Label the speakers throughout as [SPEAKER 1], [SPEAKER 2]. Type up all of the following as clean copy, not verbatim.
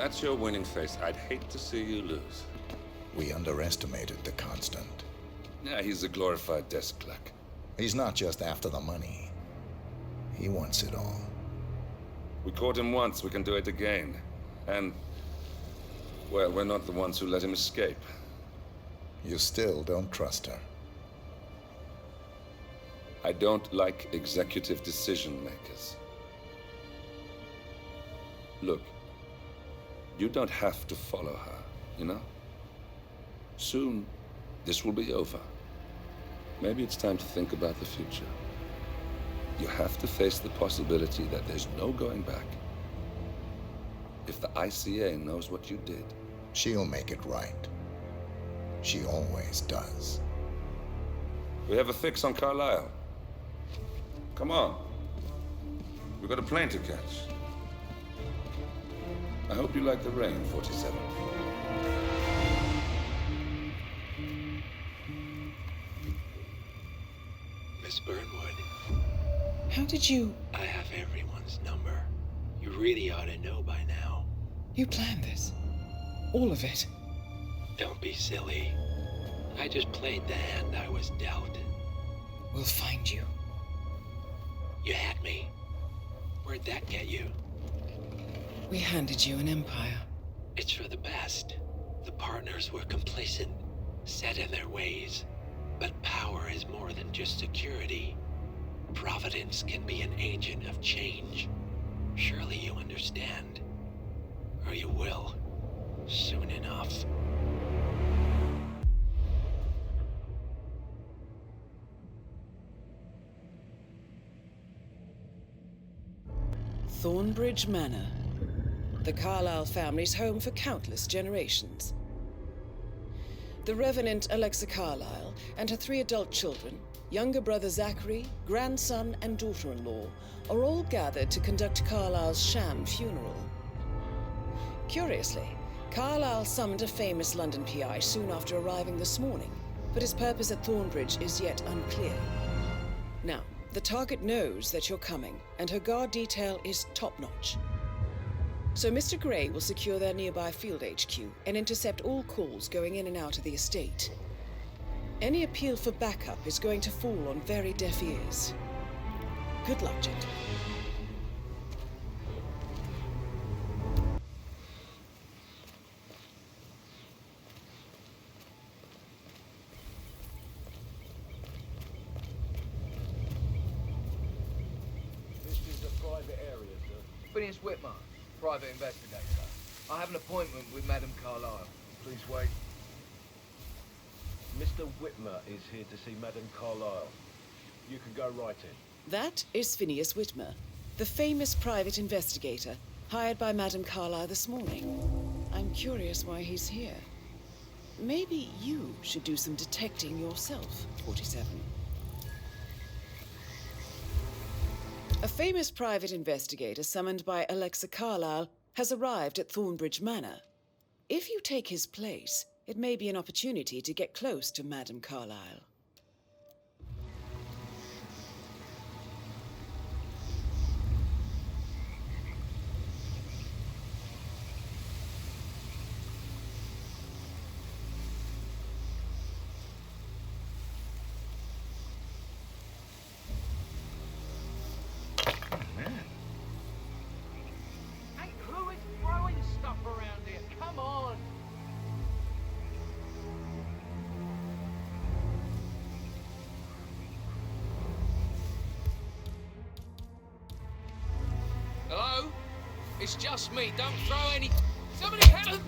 [SPEAKER 1] that's your winning face. I'd hate to see you lose.
[SPEAKER 2] We underestimated the Constant.
[SPEAKER 1] Yeah, he's a glorified desk clerk.
[SPEAKER 2] He's not just after the money. He wants it all.
[SPEAKER 1] We caught him once, we can do it again. And, well, we're not the ones who let him escape.
[SPEAKER 2] You still don't trust her.
[SPEAKER 1] I don't like executive decision makers. Look, you don't have to follow her, you know? Soon, this will be over. Maybe it's time to think about the future. You have to face the possibility that there's no going back. If the ICA knows what you did,
[SPEAKER 2] She'll make it right. She always does.
[SPEAKER 1] we have a fix on Carlisle. Come on. We've got a plane to catch. I hope you like the rain, 47.
[SPEAKER 3] Miss Burnwood,
[SPEAKER 4] How did you...
[SPEAKER 3] I have everyone's number. You really ought to know by now.
[SPEAKER 4] You planned this? All of it?
[SPEAKER 3] Don't be silly. I just played the hand I was dealt.
[SPEAKER 4] We'll find you.
[SPEAKER 3] You had me. Where'd that get you?
[SPEAKER 4] We handed you an empire.
[SPEAKER 3] It's for the best. The partners were complacent, set in their ways. But power is more than just security. Providence can be an agent of change. Surely you understand. Or you will. Soon enough.
[SPEAKER 4] Thornbridge Manor. The Carlisle family's home for countless generations. The Revenant Alexa Carlisle and her 3 adult children, younger brother Zachary, grandson, and daughter-in-law, are all gathered to conduct Carlisle's sham funeral. Curiously, Carlisle summoned a famous London PI soon after arriving this morning, but his purpose at Thornbridge is yet unclear. Now, the target knows that you're coming, and her guard detail is top-notch. So Mr. Gray will secure their nearby field HQ and intercept all calls going in and out of the estate. Any appeal for backup is going to fall on very deaf ears. Good luck, gentlemen.
[SPEAKER 5] This is a private area, sir. Phineas Whitmer, private investigator. I have an appointment with Madame Carlisle. Please wait.
[SPEAKER 6] Mr. Whitmer is here to see Madame Carlisle. You can go right in.
[SPEAKER 4] That is Phineas Whitmer, the famous private investigator hired by Madame Carlisle this morning. I'm curious why he's here. Maybe you should do some detecting yourself, 47. A famous private investigator summoned by Alexa Carlisle has arrived at Thornbridge Manor. If you take his place, it may be an opportunity to get close to Madame Carlisle.
[SPEAKER 5] Hey, who is throwing stuff around here? Come on! Hello? It's just me. Don't throw any... Somebody help!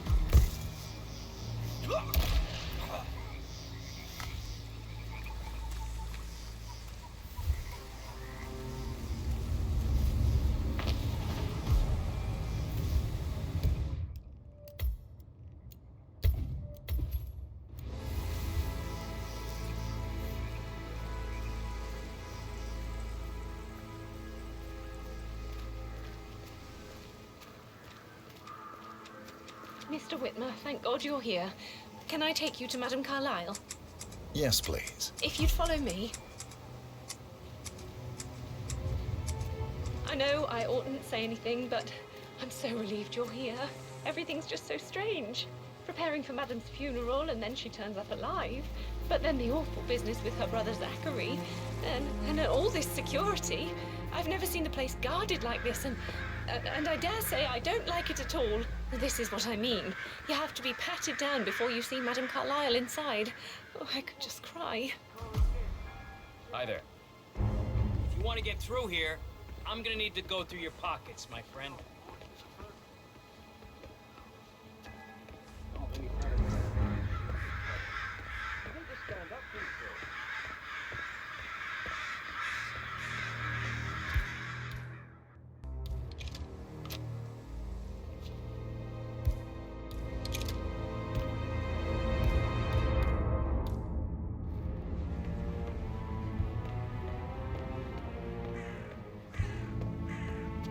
[SPEAKER 7] Mr. Whitmer, thank God you're here. Can I take you to Madame Carlisle?
[SPEAKER 2] Yes, please.
[SPEAKER 7] If you'd follow me. I know I oughtn't say anything, but I'm so relieved you're here. Everything's just so strange. Preparing for Madam's funeral, and then she turns up alive. But then the awful business with her brother Zachary, and all this security. I've never seen the place guarded like this, and I dare say I don't like it at all. This is what I mean. You have to be patted down before you see Madame Carlyle inside. Oh, I could just cry.
[SPEAKER 8] Hi there. If you want to get through here, I'm gonna need to go through your pockets, my friend.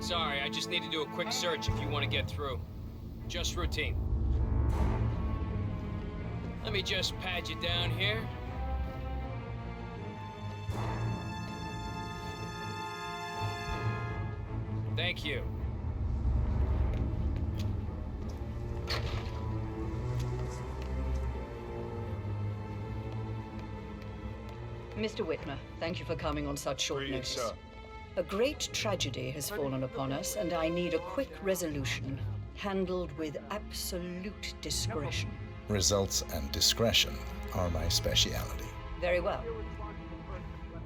[SPEAKER 8] Sorry, I just need to do a quick search if you want to get through. Just routine. Let me just pad you down here. Thank you.
[SPEAKER 9] Mr. Whitmer, thank you for coming on such short notice.
[SPEAKER 6] Sir.
[SPEAKER 9] A great tragedy has fallen upon us, and I need a quick resolution, handled with absolute discretion.
[SPEAKER 2] Results and discretion are my speciality.
[SPEAKER 9] Very well.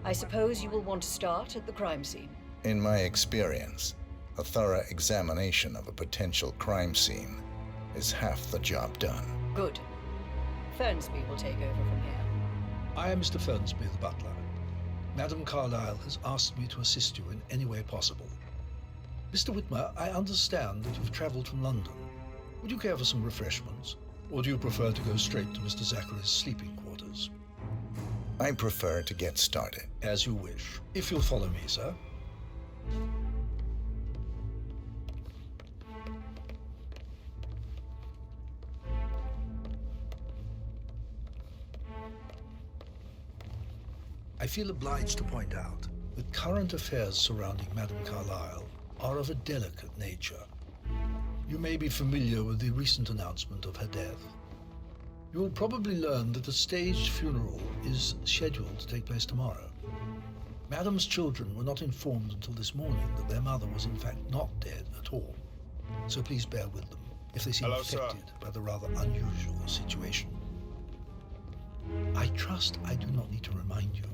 [SPEAKER 9] I suppose you will want to start at the crime scene.
[SPEAKER 2] In my experience, a thorough examination of a potential crime scene is half the job done.
[SPEAKER 9] Good. Fernsby will take over from here.
[SPEAKER 10] I am Mr. Fernsby, the butler. Madame Carlyle has asked me to assist you in any way possible. Mr. Whitmer, I understand that you've traveled from London. Would you care for some refreshments? Or do you prefer to go straight to Mr. Zachary's sleeping quarters?
[SPEAKER 2] I prefer to get started.
[SPEAKER 10] As you wish. If you'll follow me, sir. I feel obliged to point out that current affairs surrounding Madame Carlyle are of a delicate nature. You may be familiar with the recent announcement of her death. You will probably learn that a staged funeral is scheduled to take place tomorrow. Madame's children were not informed until this morning that their mother was in fact not dead at all. So please bear with them if they seem affected by the rather unusual situation. I trust I do not need to remind you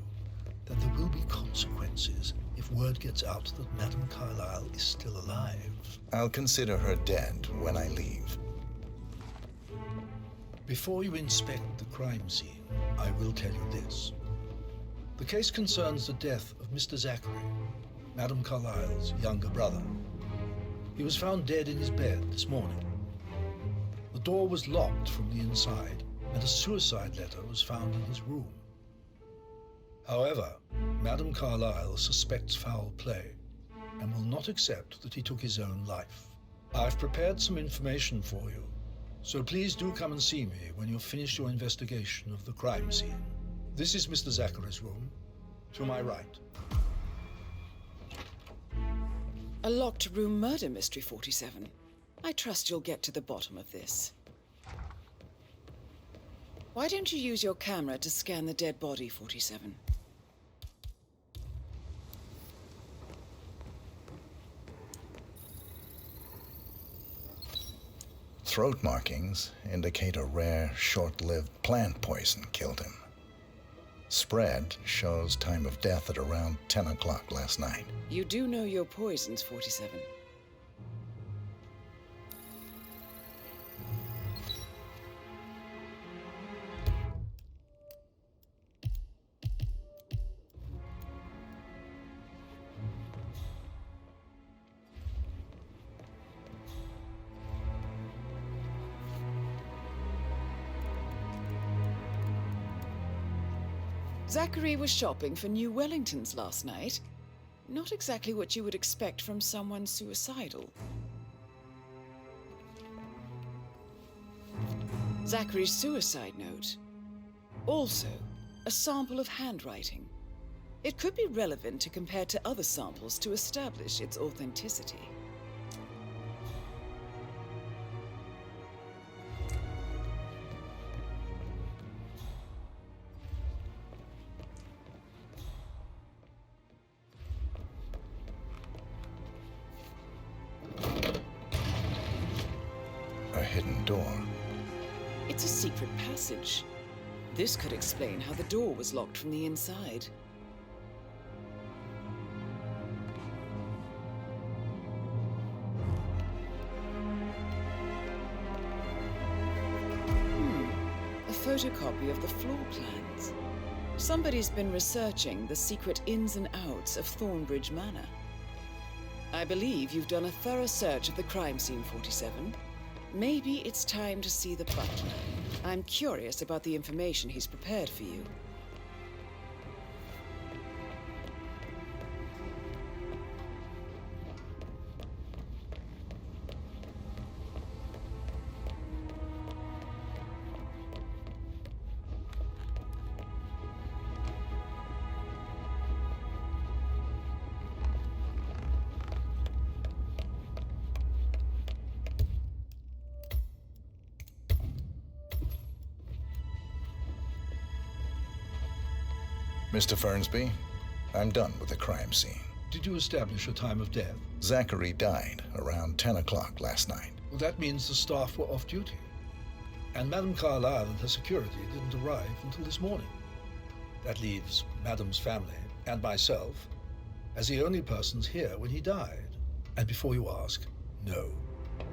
[SPEAKER 10] that there will be consequences if word gets out that Madame Carlyle is still alive.
[SPEAKER 2] I'll consider her dead when I leave.
[SPEAKER 10] Before you inspect the crime scene, I will tell you this. The case concerns the death of Mr. Zachary, Madame Carlyle's younger brother. He was found dead in his bed this morning. The door was locked from the inside, and a suicide letter was found in his room. However, Madame Carlyle suspects foul play and will not accept that he took his own life. I've prepared some information for you, so please do come and see me when you've finished your investigation of the crime scene. This is Mr. Zachary's room, to my right.
[SPEAKER 4] A locked room murder mystery, 47. I trust you'll get to the bottom of this. Why don't you use your camera to scan the dead body, 47?
[SPEAKER 2] Throat markings indicate a rare, short-lived plant poison killed him. Spread shows time of death at around 10 o'clock last night.
[SPEAKER 4] You do know your poisons, 47. Zachary was shopping for new Wellingtons last night. Not exactly what you would expect from someone suicidal. Zachary's suicide note. Also, a sample of handwriting. It could be relevant to compare to other samples to establish its authenticity. secret passage. This could explain how the door was locked from the inside. A photocopy of the floor plans. Somebody's been researching the secret ins and outs of Thornbridge Manor. I believe you've done a thorough search of the crime scene, 47. Maybe it's time to see the butler. I'm curious about the information he's prepared for you.
[SPEAKER 2] Mr. Fernsby, I'm done with the crime scene.
[SPEAKER 10] Did you establish a time of death?
[SPEAKER 2] Zachary died around 10 o'clock last night.
[SPEAKER 10] Well, that means the staff were off duty. And Madame Carlyle and her security didn't arrive until this morning. That leaves Madame's family and myself as the only persons here when he died. And before you ask, no,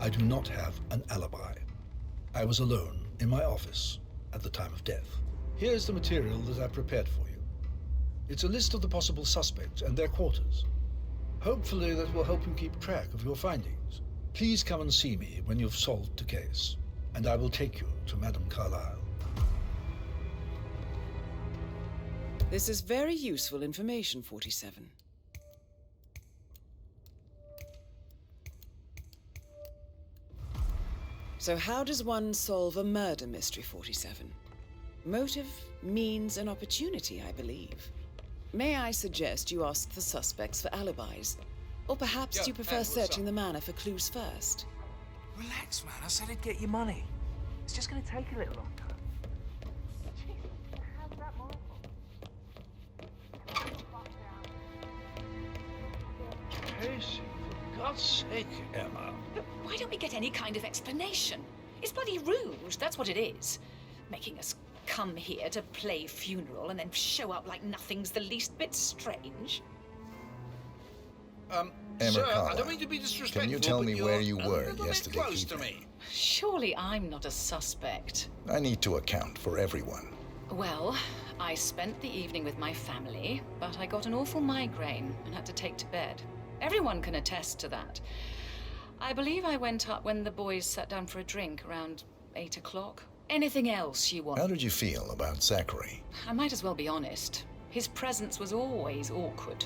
[SPEAKER 10] I do not have an alibi. I was alone in my office at the time of death. Here's the material that I prepared for you. It's a list of the possible suspects and their quarters. Hopefully that will help you keep track of your findings. Please come and see me when you've solved the case, and I will take you to Madame Carlyle.
[SPEAKER 4] This is very useful information, 47. So how does one solve a murder mystery, 47? Motive, means, and opportunity, I believe. May I suggest you ask the suspects for alibis? Or perhaps you prefer searching the manor for clues first?
[SPEAKER 11] Relax, man. I said I'd get you money. It's just gonna take a little longer. How's that my fault?
[SPEAKER 10] Casey, for God's sake, Emma.
[SPEAKER 9] But why don't we get any kind of explanation? It's bloody rouge, that's what it is. Making us come here to play funeral and then show up like nothing's the least bit strange.
[SPEAKER 10] Sir,
[SPEAKER 2] Carlyle,
[SPEAKER 10] I don't mean to be disrespectful,
[SPEAKER 2] can you tell me where you were
[SPEAKER 10] a little
[SPEAKER 2] yesterday
[SPEAKER 10] bit close
[SPEAKER 2] evening?
[SPEAKER 10] to me.
[SPEAKER 9] Surely I'm not a suspect.
[SPEAKER 2] I need to account for everyone.
[SPEAKER 9] Well, I spent the evening with my family, but I got an awful migraine and had to take to bed. Everyone can attest to that. I believe I went up when the boys sat down for a drink around 8 o'clock. Anything else you want?
[SPEAKER 2] How did you feel about Zachary?
[SPEAKER 9] I might as well be honest. His presence was always awkward.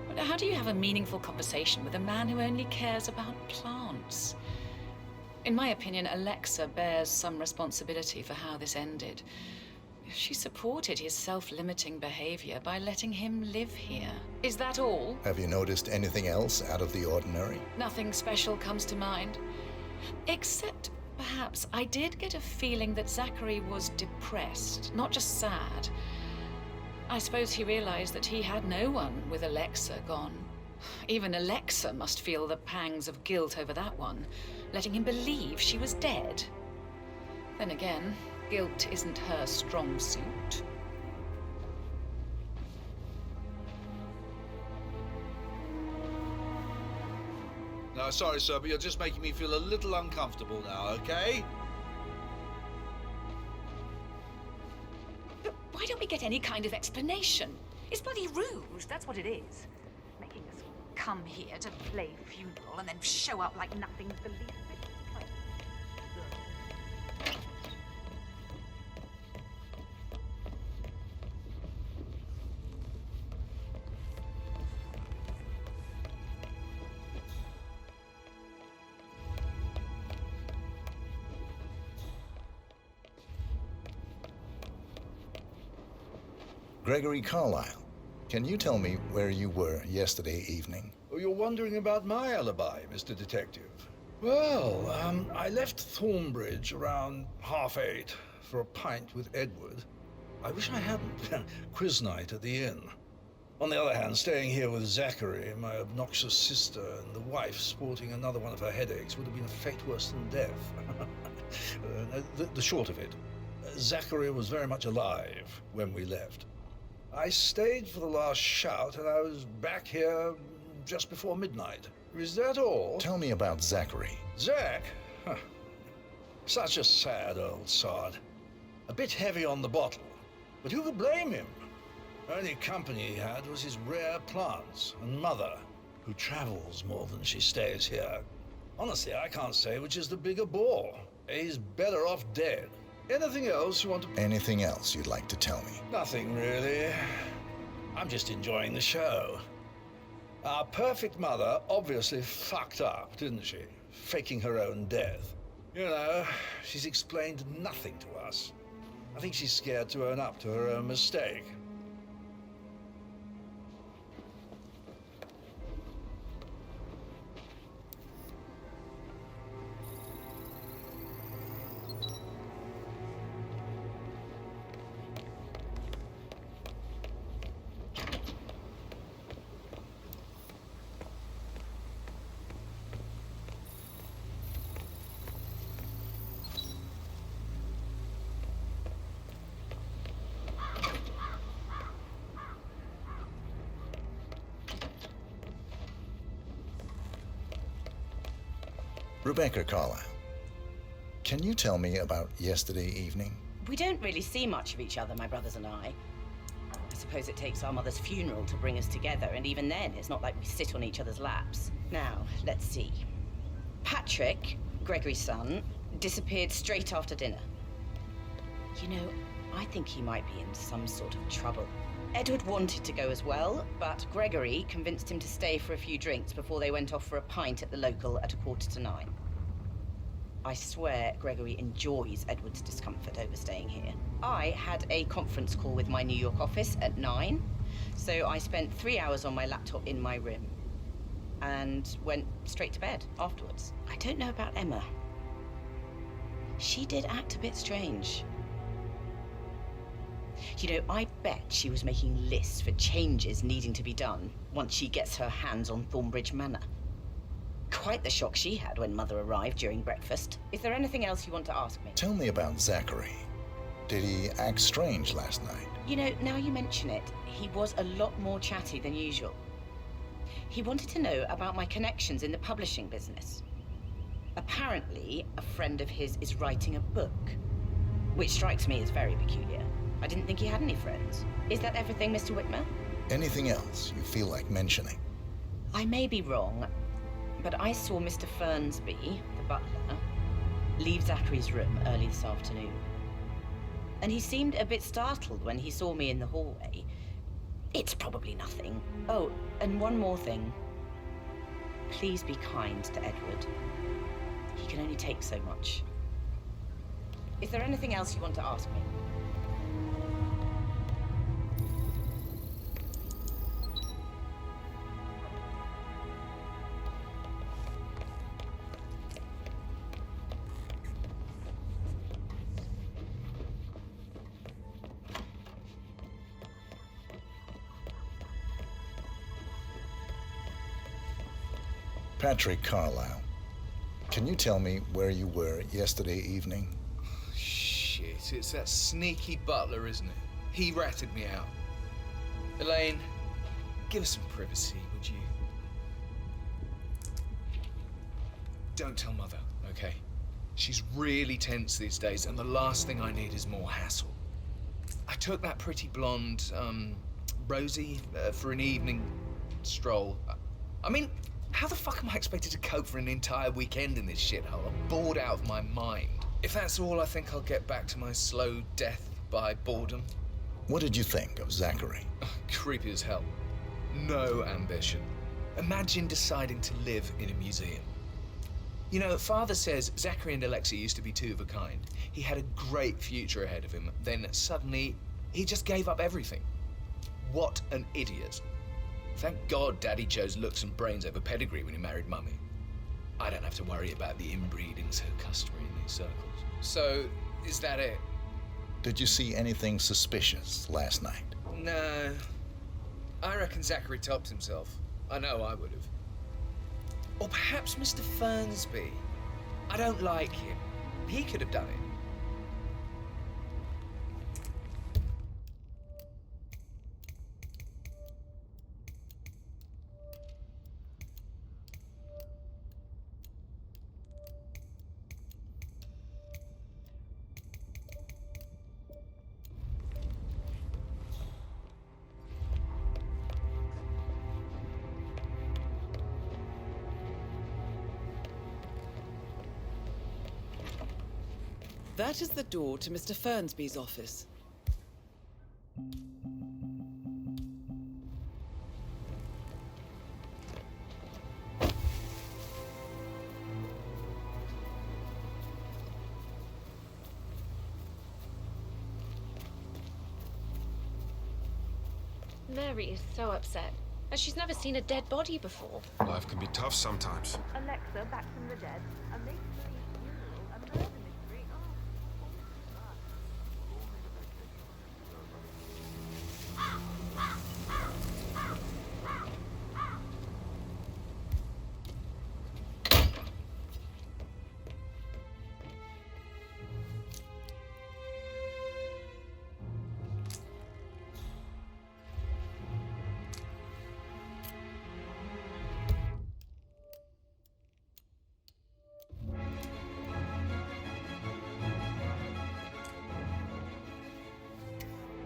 [SPEAKER 9] But how do you have a meaningful conversation with a man who only cares about plants? In my opinion, Alexa bears some responsibility for how this ended. She supported his self-limiting behavior by letting him live here. Is that all?
[SPEAKER 2] Have you noticed anything else out of the ordinary?
[SPEAKER 9] Nothing special comes to mind. Except, perhaps, I did get a feeling that Zachary was depressed, not just sad. I suppose he realized that he had no one with Alexa gone. Even Alexa must feel the pangs of guilt over that one, letting him believe she was dead. Then again, guilt isn't her strong suit.
[SPEAKER 10] No, sorry, sir, but you're just making me feel a little uncomfortable now, okay?
[SPEAKER 9] But why don't we get any kind of explanation? It's bloody rouge, that's what it is. Making us come here to play funeral and then show up like nothing's the least bit strange.
[SPEAKER 2] Gregory Carlyle, can you tell me where you were yesterday evening?
[SPEAKER 10] Oh, you're wondering about my alibi, Mr. Detective. Well, I left Thornbridge around 8:30 for a pint with Edward. I wish I hadn't. Quiz night at the inn. On the other hand, staying here with Zachary, my obnoxious sister, and the wife sporting another one of her headaches would have been a fate worse than death. The short of it, Zachary was very much alive when we left. I stayed for the last shout, and I was back here just before midnight. Is that all?
[SPEAKER 2] Tell me about Zachary.
[SPEAKER 10] Zach? Huh. Such a sad old sod. A bit heavy on the bottle, but who could blame him? Only company he had was his rare plants and mother, who travels more than she stays here. Honestly, I can't say which is the bigger bore. He's better off dead. Anything else you want to...
[SPEAKER 2] Anything else you'd like to tell me?
[SPEAKER 10] Nothing, really. I'm just enjoying the show. Our perfect mother obviously fucked up, didn't she? Faking her own death. You know, she's explained nothing to us. I think she's scared to own up to her own mistake.
[SPEAKER 2] Rebecca Carlyle, can you tell me about yesterday evening?
[SPEAKER 12] We don't really see much of each other, my brothers and I. I suppose it takes our mother's funeral to bring us together, and even then, it's not like we sit on each other's laps. Now, let's see. Patrick, Gregory's son, disappeared straight after dinner. You know, I think he might be in some sort of trouble. Edward wanted to go as well, but Gregory convinced him to stay for a few drinks before they went off for a pint at the local at 9:15. I swear Gregory enjoys Edward's discomfort over staying here. I had a conference call with my New York office at 9, so I spent 3 hours on my laptop in my room and went straight to bed afterwards. I don't know about Emma. She did act a bit strange. You know, I bet she was making lists for changes needing to be done once she gets her hands on Thornbridge Manor. Quite the shock she had when Mother arrived during breakfast. Is there anything else you want to ask me?
[SPEAKER 2] Tell me about Zachary. Did he act strange last night?
[SPEAKER 12] You know, now you mention it, he was a lot more chatty than usual. He wanted to know about my connections in the publishing business. Apparently, a friend of his is writing a book, which strikes me as very peculiar. I didn't think he had any friends. Is that everything, Mr. Whitmer?
[SPEAKER 2] Anything else you feel like mentioning?
[SPEAKER 12] I may be wrong, but I saw Mr. Fernsby, the butler, leave Zachary's room early this afternoon. And he seemed a bit startled when he saw me in the hallway. It's probably nothing. Oh, and one more thing. Please be kind to Edward. He can only take so much. Is there anything else you want to ask me?
[SPEAKER 2] Patrick Carlyle, can you tell me where you were yesterday evening?
[SPEAKER 5] Shit, it's that sneaky butler, isn't it? He ratted me out. Elaine, give us some privacy, would you? Don't tell Mother, okay? She's really tense these days, and the last thing I need is more hassle. I took that pretty blonde, Rosie, for an evening stroll. I mean, how the fuck am I expected to cope for an entire weekend in this shithole? I'm bored out of my mind. If that's all, I think I'll get back to my slow death by boredom.
[SPEAKER 2] What did you think of Zachary?
[SPEAKER 5] Creepy as hell. No ambition. Imagine deciding to live in a museum. You know, Father says Zachary and Alexei used to be two of a kind. He had a great future ahead of him. Then suddenly, he just gave up everything. What an idiot. Thank God Daddy chose looks and brains over pedigree when he married Mummy. I don't have to worry about the inbreeding so customary in these circles. So, is that it?
[SPEAKER 2] Did you see anything suspicious last night?
[SPEAKER 5] No. I reckon Zachary topped himself. I know I would have. Or perhaps Mr. Fernsby. I don't like him. He could have done it.
[SPEAKER 4] That is the door to Mr. Fernsby's office.
[SPEAKER 7] Mary is so upset, as she's never seen a dead body before.
[SPEAKER 13] Life can be tough sometimes.
[SPEAKER 14] Alexa, back from the dead. A make-believe funeral, a murder mystery.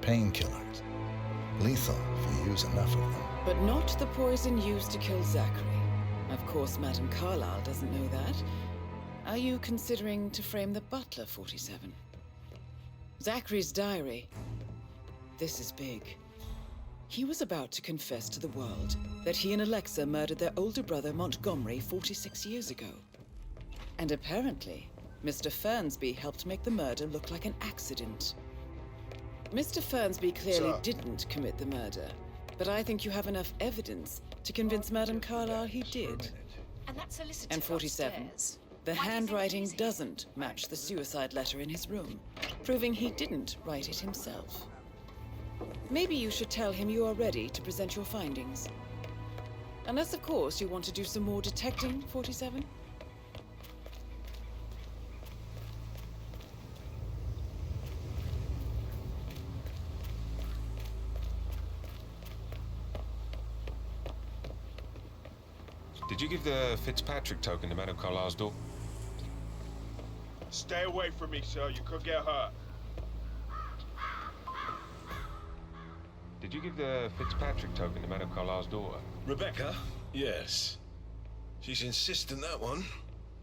[SPEAKER 2] Painkillers. Lethal if you use enough of them.
[SPEAKER 4] But not the poison used to kill Zachary. Of course, Madame Carlyle doesn't know that. Are you considering to frame the butler, 47? Zachary's diary. This is big. He was about to confess to the world that he and Alexa murdered their older brother Montgomery 46 years ago. And apparently, Mr. Fernsby helped make the murder look like an accident. Mr. Fernsby clearly didn't commit the murder, but I think you have enough evidence to convince Madame Carlyle he did.
[SPEAKER 9] And that solicitor
[SPEAKER 4] And 47,
[SPEAKER 9] upstairs.
[SPEAKER 4] the
[SPEAKER 9] Why do you think
[SPEAKER 4] handwriting
[SPEAKER 9] he's here?
[SPEAKER 4] doesn't match the suicide letter in his room, proving he didn't write it himself. Maybe you should tell him you are ready to present your findings. Unless, of course, you want to do some more detecting, 47?
[SPEAKER 13] Did you give the Fitzpatrick token to Madame Carlyle's door?
[SPEAKER 6] Stay away from me, sir. You could get hurt.
[SPEAKER 13] Did you give the Fitzpatrick token to Madame Carlyle's daughter?
[SPEAKER 15] Rebecca? Yes. She's insistent, that one.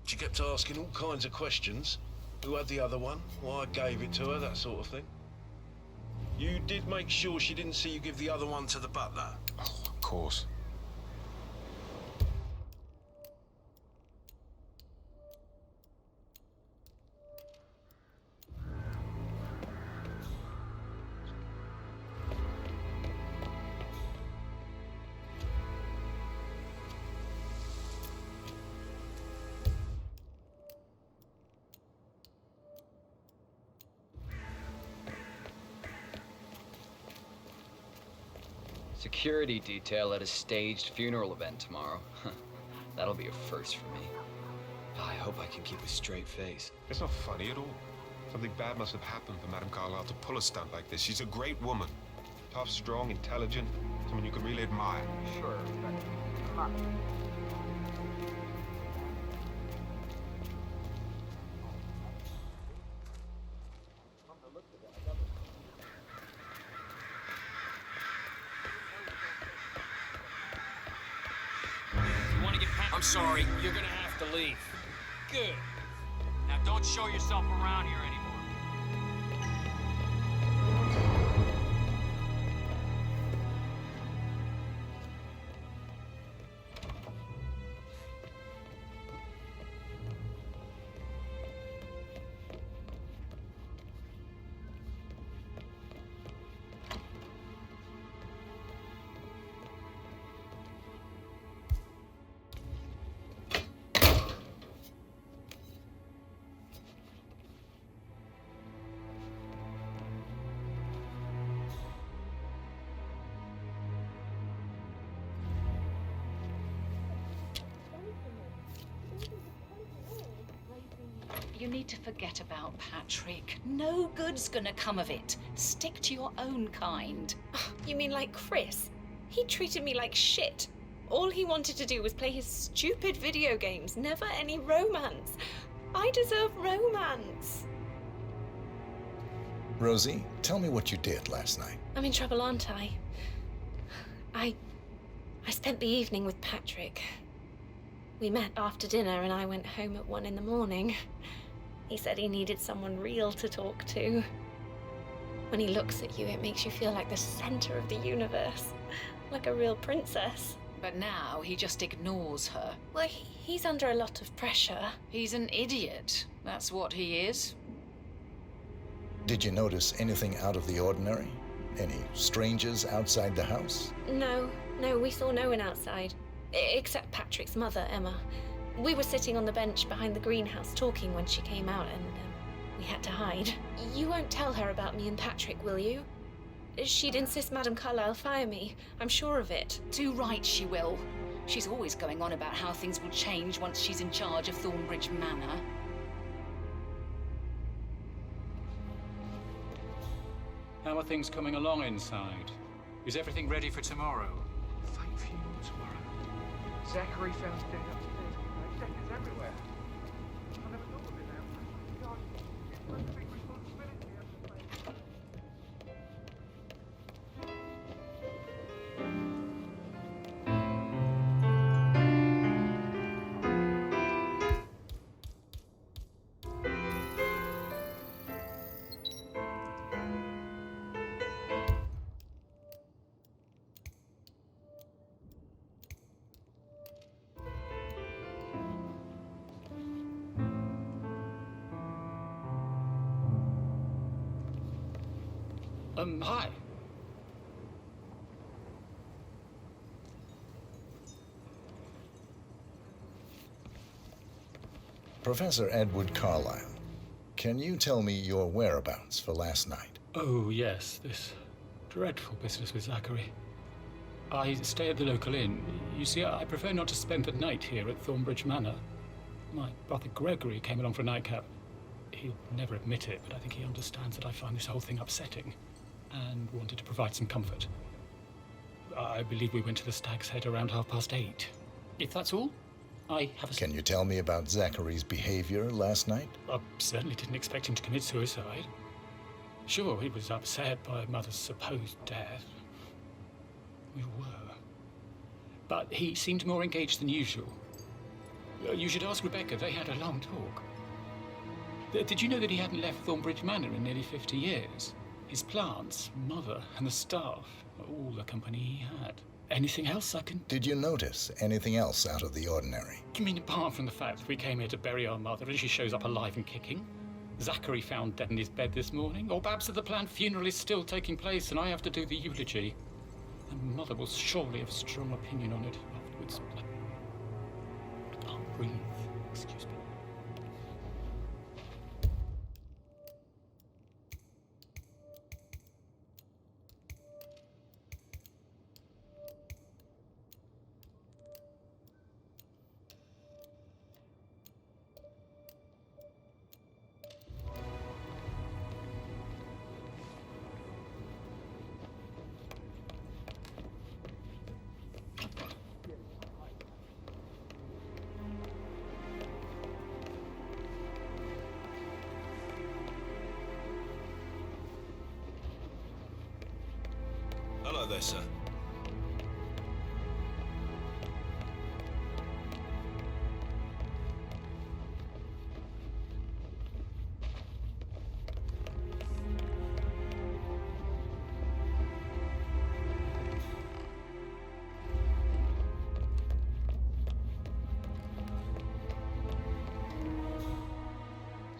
[SPEAKER 15] She kept asking all kinds of questions. Who had the other one? Why I gave it to her, that sort of thing. You did make sure she didn't see you give the other one to the butler?
[SPEAKER 13] Oh, of course.
[SPEAKER 16] Security detail at a staged funeral event tomorrow. That'll be a first for me. I hope I can keep a straight face.
[SPEAKER 13] It's not funny at all. Something bad must have happened for Madame Carlyle to pull a stunt like this. She's a great woman. Tough, strong, intelligent. Someone you can really admire.
[SPEAKER 11] Sure, but
[SPEAKER 8] You want to get I'm sorry, you're gonna have to leave. Good. Now don't show yourself around here anymore.
[SPEAKER 9] You need to forget about Patrick. No good's gonna come of it. Stick to your own kind.
[SPEAKER 7] You mean like Chris? He treated me like shit. All he wanted to do was play his stupid video games, never any romance. I deserve romance.
[SPEAKER 2] Rosie, tell me what you did last night.
[SPEAKER 7] I'm in trouble, aren't I? I spent the evening with Patrick. We met after dinner and I went home at 1 in the morning. He said he needed someone real to talk to. When he looks at you, it makes you feel like the center of the universe, like a real princess.
[SPEAKER 9] But now he just ignores her.
[SPEAKER 7] Well, he's under a lot of pressure.
[SPEAKER 9] He's an idiot. That's what he is.
[SPEAKER 2] Did you notice anything out of the ordinary? Any strangers outside the house?
[SPEAKER 7] No, we saw no one outside. Except Patrick's mother, Emma. We were sitting on the bench behind the greenhouse talking when she came out, and we had to hide. You won't tell her about me and Patrick, will you? She'd insist Madame Carlyle fire me. I'm sure of it.
[SPEAKER 9] Too right she will. She's always going on about how things will change once she's in charge of Thornbridge Manor.
[SPEAKER 17] How are things coming along inside? Is everything ready for tomorrow?
[SPEAKER 11] Fake funeral tomorrow. Zachary found dead upstairs. Deckers everywhere. I never thought of it now. God, it's such a big responsibility at the place.
[SPEAKER 17] Hi.
[SPEAKER 2] Professor Edward Carlyle, can you tell me your whereabouts for last night?
[SPEAKER 17] Oh, yes, this dreadful business with Zachary. I stay at the local inn. You see, I prefer not to spend the night here at Thornbridge Manor. My brother Gregory came along for a nightcap. He'll never admit it, but I think he understands that I find this whole thing upsetting and wanted to provide some comfort. I believe we went to the Stag's Head around 8:30. If that's all, I have a...
[SPEAKER 2] Can you tell me about Zachary's behavior last night?
[SPEAKER 17] I certainly didn't expect him to commit suicide. Sure, he was upset by Mother's supposed death. We were. But he seemed more engaged than usual. You should ask Rebecca. They had a long talk. Did you know that he hadn't left Thornbridge Manor in nearly 50 years? His plants, Mother, and the staff, all the company he had. Anything else I can...
[SPEAKER 2] Did you notice anything else out of the ordinary?
[SPEAKER 17] You mean apart from the fact that we came here to bury our mother and she shows up alive and kicking? Zachary found dead in his bed this morning? Or perhaps that the planned funeral is still taking place and I have to do the eulogy? And Mother will surely have a strong opinion on it afterwards. I can't breathe. Excuse me.
[SPEAKER 15] Hello there, sir.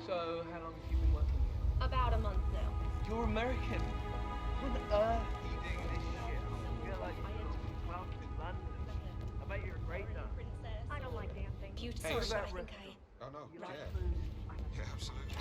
[SPEAKER 11] So, how long have you been working here?
[SPEAKER 7] About a month now.
[SPEAKER 11] You're American. What on earth are you doing this shit? I feel like you're welcome in London. I bet you're a great dancer.
[SPEAKER 14] I don't like dancing.
[SPEAKER 7] Beautiful.
[SPEAKER 11] Hey,
[SPEAKER 7] I
[SPEAKER 11] about
[SPEAKER 7] think
[SPEAKER 13] Oh, no,
[SPEAKER 11] You
[SPEAKER 13] yeah.
[SPEAKER 11] like food?
[SPEAKER 13] Yeah, absolutely.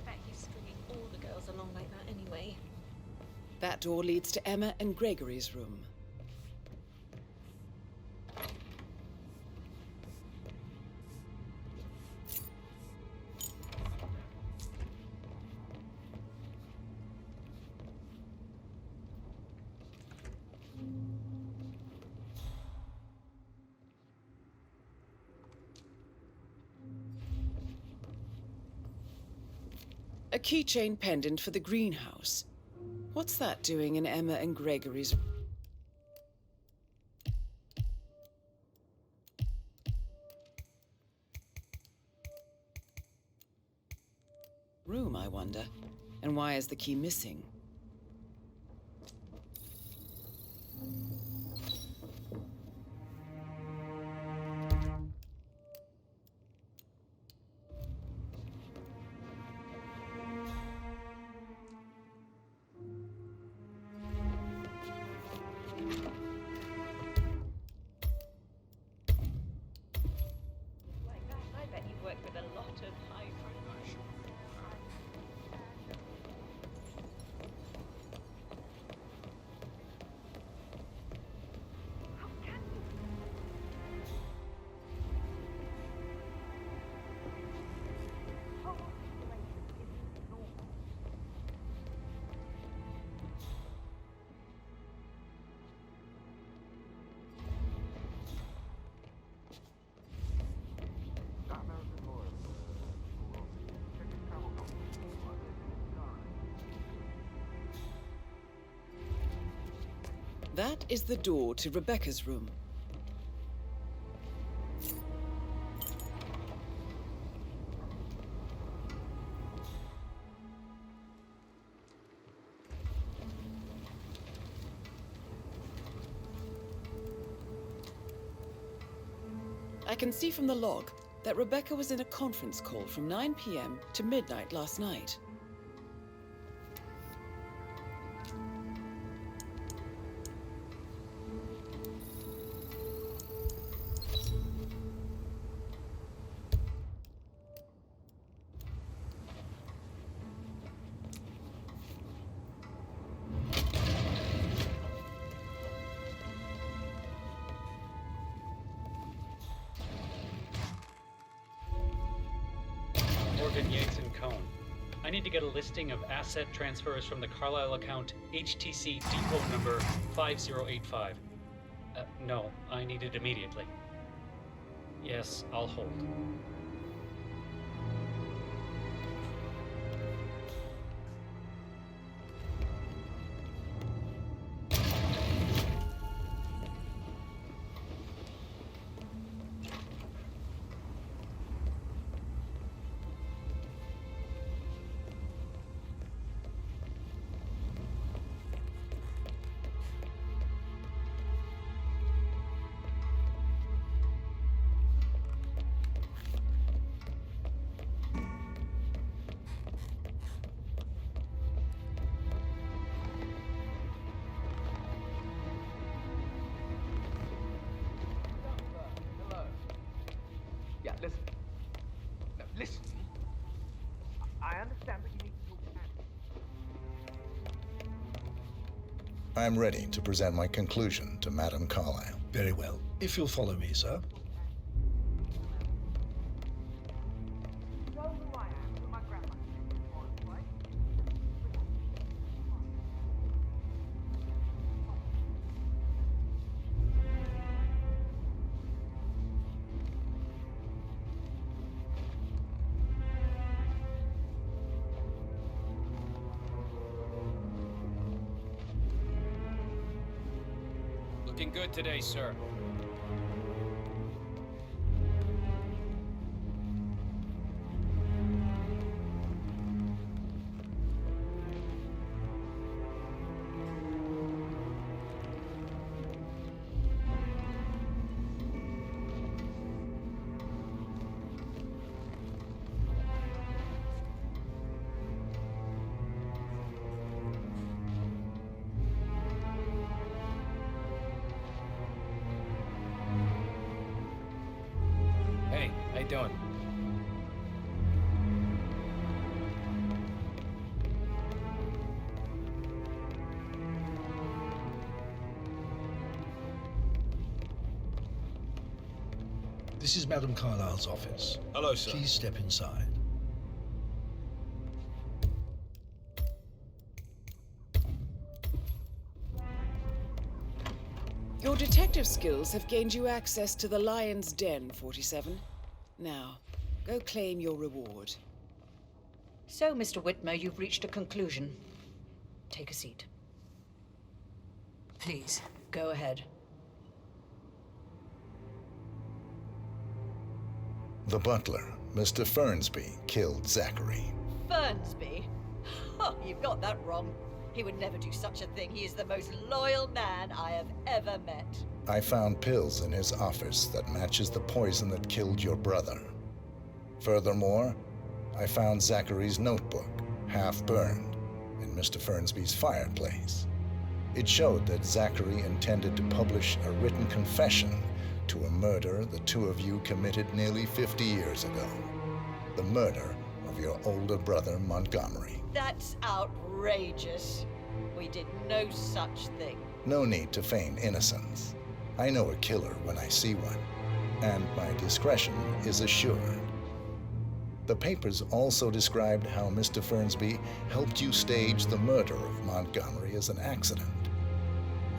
[SPEAKER 7] Bet he's stringing all the girls along like that anyway.
[SPEAKER 4] That door leads to Emma and Gregory's room. A keychain pendant for the greenhouse. What's that doing in Emma and Gregory's... room, I wonder? And why is the key missing?
[SPEAKER 7] I bet you work with a lot of high profile.
[SPEAKER 4] That is the door to Rebecca's room. I can see from the log that Rebecca was in a conference call from 9 p.m. to midnight last night.
[SPEAKER 18] Morgan, Yates, and Cohn. I need to get a listing of asset transfers from the Carlisle account HTC depot number 5085. No, I need it immediately. Yes, I'll hold.
[SPEAKER 11] Yeah, listen. No, listen. I understand, but you need to talk to Anne.
[SPEAKER 2] I'm ready to present my conclusion to Madame Carlisle.
[SPEAKER 10] Very well. If you'll follow me, sir.
[SPEAKER 11] You know who I am, who my grandmother was, right?
[SPEAKER 8] Looking good today, sir. Hey, how you doing?
[SPEAKER 10] This is Madame Carlisle's office.
[SPEAKER 15] Hello, sir.
[SPEAKER 10] Please step inside.
[SPEAKER 4] Your detective skills have gained you access to the Lion's Den, 47. Now, go claim your reward.
[SPEAKER 19] So, Mr. Whitmer, you've reached a conclusion. Take a seat. Please, go ahead.
[SPEAKER 2] The butler, Mr. Fernsby, killed Zachary.
[SPEAKER 19] Fernsby? Oh, you've got that wrong. He would never do such a thing. He is the most loyal man I have ever met.
[SPEAKER 2] I found pills in his office that matches the poison that killed your brother. Furthermore, I found Zachary's notebook, half burned, in Mr. Fernsby's fireplace. It showed that Zachary intended to publish a written confession to a murder the two of you committed nearly 50 years ago. The murder of your older brother, Montgomery.
[SPEAKER 19] That's outrageous. We did no such thing.
[SPEAKER 2] No need to feign innocence. I know a killer when I see one, and my discretion is assured. The papers also described how Mr. Fernsby helped you stage the murder of Montgomery as an accident.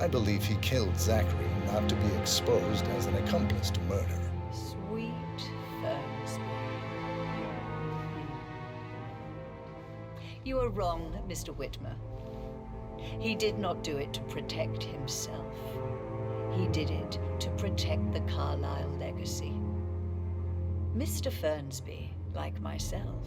[SPEAKER 2] I believe he killed Zachary not to be exposed as an accomplice to murder.
[SPEAKER 19] Sweet Fernsby. You are wrong, Mr. Whitmer. He did not do it to protect himself. He did it to protect the Carlyle legacy. Mr. Fernsby, like myself,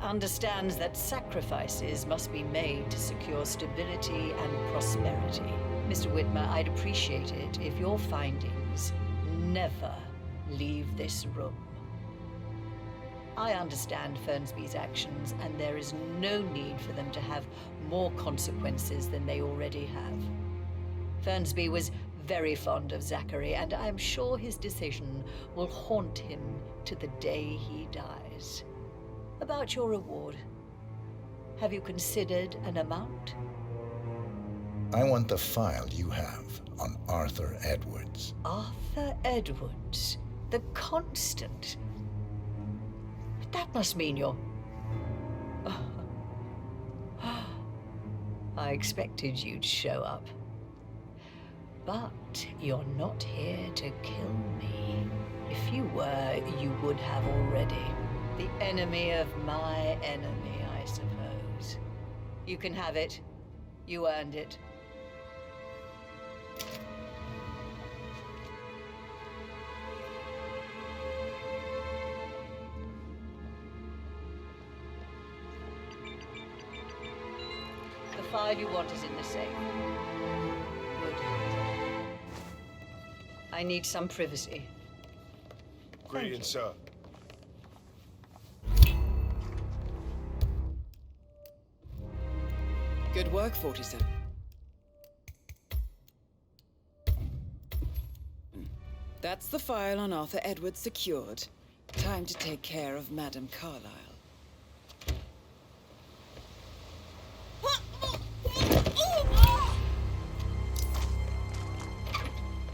[SPEAKER 19] understands that sacrifices must be made to secure stability and prosperity. Mr. Whitmer, I'd appreciate it if your findings never leave this room. I understand Fernsby's actions, and there is no need for them to have more consequences than they already have. Fernsby was very fond of Zachary, and I'm sure his decision will haunt him to the day he dies. About your reward, have you considered an amount?
[SPEAKER 2] I want the file you have on Arthur Edwards.
[SPEAKER 19] Arthur Edwards, the Constant. That must mean you're... I expected you'd show up. But you're not here to kill me. If you were, you would have already. The enemy of my enemy, I suppose. You can have it. You earned it. The file you want is in the safe. Good. I need some privacy.
[SPEAKER 15] Greetings, sir.
[SPEAKER 4] Good work, 47. That's the file on Arthur Edwards secured. Time to take care of Madame Carlyle.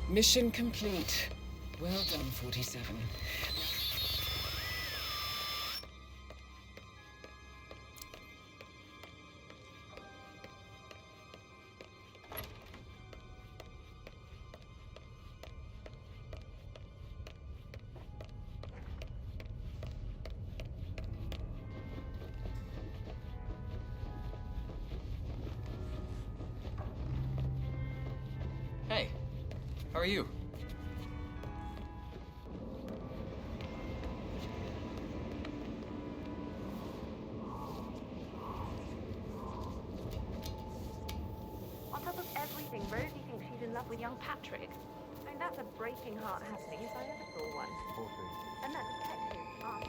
[SPEAKER 4] Mission complete. Well done, 47.
[SPEAKER 16] Hey, how are you?
[SPEAKER 14] On top of everything, Rosie thinks she's in love with young Patrick. I mean, that's a breaking heart happening if I ever saw one. And that detective asked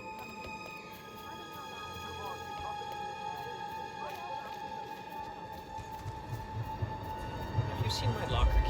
[SPEAKER 8] Have you seen my locker?